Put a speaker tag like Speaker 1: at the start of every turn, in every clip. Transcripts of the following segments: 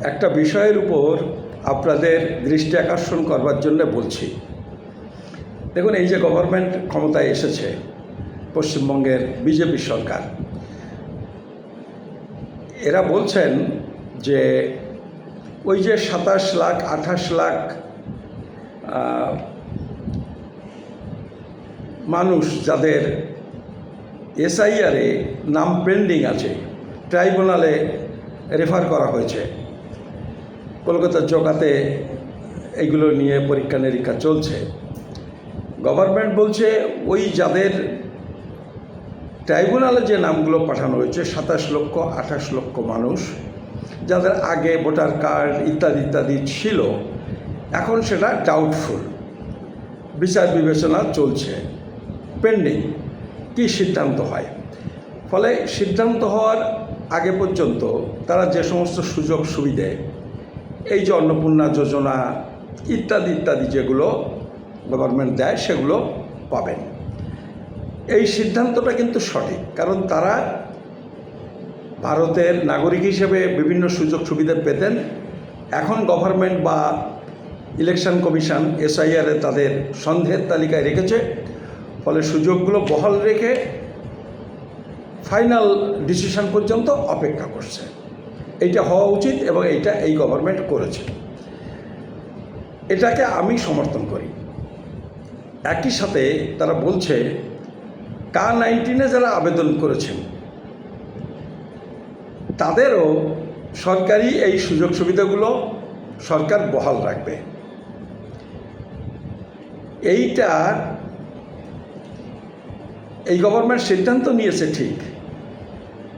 Speaker 1: একটা বিষয়ের উপর আপনাদের দৃষ্টি আকর্ষণ করবার জন্য বলছি। দেখুন, এই যে গভর্নমেন্ট ক্ষমতায় এসেছে, পশ্চিমবঙ্গের বিজেপি সরকার, এরা বলছেন যে ওই যে 27 লাখ 28 লাখ মানুষ যাদের এসআইআরে নাম পেন্ডিং আছে, ট্রাইব্যুনালে রেফার করা হয়েছে, কলকাতার জগাতে এইগুলো নিয়ে পরীক্ষা নিরীক্ষা চলছে। গভর্নমেন্ট বলছে ওই যাদের ট্রাইব্যুনালে যে নামগুলো পাঠানো হয়েছে 27 লক্ষ 28 লক্ষ মানুষ, যাদের আগে ভোটার কার্ড ইত্যাদি ইত্যাদি ছিল, এখন সেটা ডাউটফুল, বিচার বিবেচনা চলছে, পেন্ডিং, কি সিদ্ধান্ত হয়। ফলে সিদ্ধান্ত হওয়ার আগে পর্যন্ত তারা যে সমস্ত সুযোগ সুবিধে, এই যে অন্নপূর্ণা যোজনা ইত্যাদি ইত্যাদি যেগুলো গভর্নমেন্ট দেয়, সেগুলো পাবেন। এই সিদ্ধান্তটা কিন্তু সঠিক, কারণ তারা ভারতের নাগরিক হিসেবে বিভিন্ন সুযোগ সুবিধা পেতেন। এখন গভর্নমেন্ট বা ইলেকশন কমিশন এসআইআরে তাদের সন্দেহের তালিকায় রেখেছে, ফলে সুযোগগুলো বহাল রেখে ফাইনাল ডিসিশন পর্যন্ত অপেক্ষা করছে। এইটা হওয়া উচিত এবং এইটা এই গভর্নমেন্ট করেছে, এটাকে আমি সমর্থন করি। একই সাথে তারা বলছে K-19 যারা আবেদন করেছেন তাদেরও সরকারি এই সুযোগ সুবিধাগুলো সরকার বহাল রাখবে। এইটা এই গভর্নমেন্ট সিদ্ধান্ত নিয়েছে ঠিক,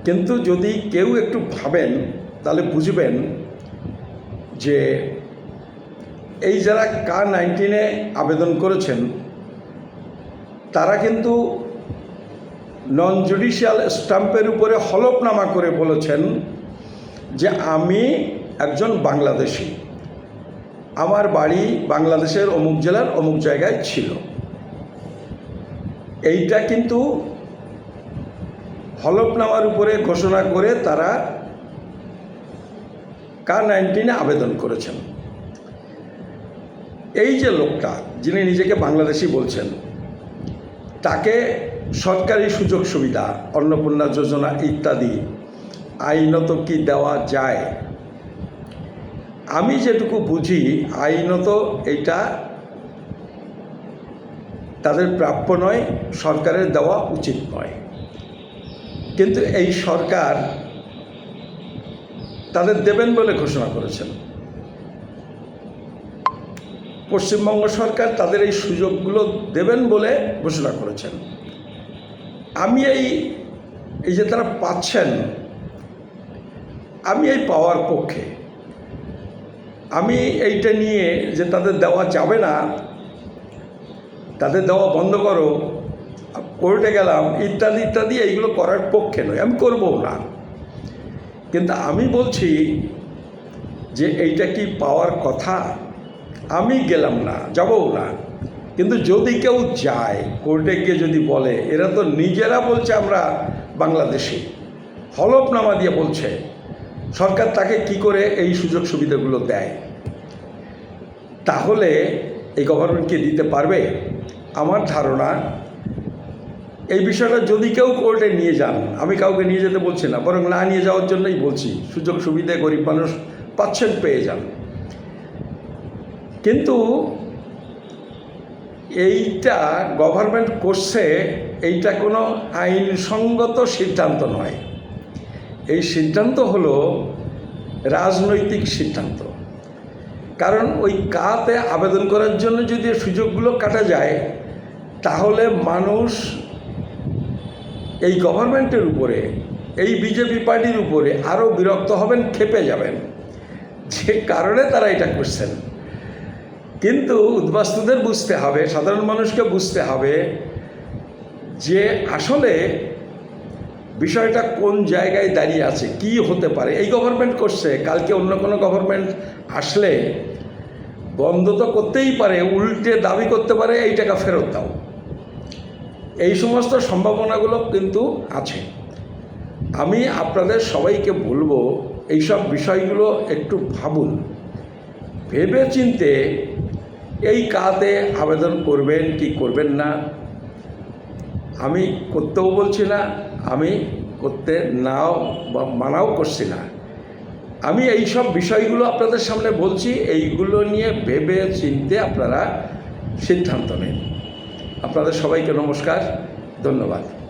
Speaker 1: কিন্তু যদি কেউ একটু ভাবেন তাহলে বুঝবেন যে এই যারা K-19 আবেদন করেছেন তারা কিন্তু নন জুডিশিয়াল স্ট্যাম্পের উপরে হলফনামা করে বলেছেন যে আমি একজন বাংলাদেশি, আমার বাড়ি বাংলাদেশের অমুক জেলার অমুক জায়গায় ছিল। এইটা কিন্তু হলফনামার উপরে ঘোষণা করে তারা K-19 আবেদন করেছেন। এই যে লোকটা, যিনি নিজেকে বাংলাদেশি বলছেন, তাকে সরকারি সুযোগ সুবিধা, অন্নপূর্ণা যোজনা ইত্যাদি আইনত কি দেওয়া যায়? আমি যেটুকু বুঝি আইনত এইটা তাদের প্রাপ্য নয়, সরকারের দেওয়া উচিত নয়। কিন্তু এই সরকার তাদের দেবেন বলে ঘোষণা করেছেন। পশ্চিমবঙ্গ সরকার তাদের এই সুযোগগুলো দেবেন বলে ঘোষণা করেছেন। আমি এই যে তারা পাচ্ছেন, আমি এই পাওয়ার পক্ষে। আমি এইটা নিয়ে যে তাদের দেওয়া যাবে না, তাদের দেওয়া বন্ধ করো, কোর্টে গেলাম ইত্যাদি ইত্যাদি, এইগুলো করার পক্ষে নয়, আমি করবও না। কিন্তু আমি বলছি যে এইটা কি পাওয়ার কথা? আমি গেলাম না, যাবও না, কিন্তু যদি কেউ যায় কোর্টে গিয়ে যদি বলে, এরা তো নিজেরা বলছে আমরা বাংলাদেশি, হলফনামা দিয়ে বলছে, সরকার তাকে কি করে এই সুযোগ সুবিধাগুলো দেয়? তাহলে এই গভর্নমেন্টকে দিতে পারবে? আমার ধারণা এই বিষয়টা যদি কেউ কোর্টে নিয়ে যান, আমি কাউকে নিয়ে যেতে বলছি না, বরং না নিয়ে যাওয়ার জন্যই বলছি, সুযোগ সুবিধা গরিব মানুষ পাচ্ছেন, পেয়ে যান। কিন্তু এইটা গভর্নমেন্ট করছে, এইটা কোনো আইনসঙ্গত সিদ্ধান্ত নয়। এই সিদ্ধান্ত হলো রাজনৈতিক সিদ্ধান্ত। কারণ ওই কাতে আবেদন করার জন্য যদি সুযোগগুলো কাটা যায়, তাহলে মানুষ এই গভর্নমেন্টের উপরে, এই বিজেপি পার্টির উপরে আরও বিরক্ত হবেন, ক্ষেপে যাবেন, যে কারণে তারা এটা করছেন। কিন্তু উদ্বাস্তুদের বুঝতে হবে, সাধারণ মানুষকে বুঝতে হবে যে আসলে বিষয়টা কোন জায়গায় দাঁড়িয়ে আছে, কি হতে পারে। এই গভর্নমেন্ট করছে, কালকে অন্য কোনো গভর্নমেন্ট আসলে বন্ধ তো করতেই পারে, উল্টে দাবি করতে পারে এই টাকা ফেরত দাও। এই সমস্ত সম্ভাবনাগুলো কিন্তু আছে। আমি আপনাদের সবাইকে বলবো এইসব বিষয়গুলো একটু ভাবুন, ভেবে চিনতে এই কাজে আবেদন করবেন কি করবেন না। আমি করতেও বলছি না, আমি করতে নাও বা মানাও করছি না। আমি এই সব বিষয়গুলো আপনাদের সামনে বলছি, এইগুলো নিয়ে ভেবে চিনতে আপনারা সিদ্ধান্ত নিন। আপনাদের সবাইকে নমস্কার, ধন্যবাদ।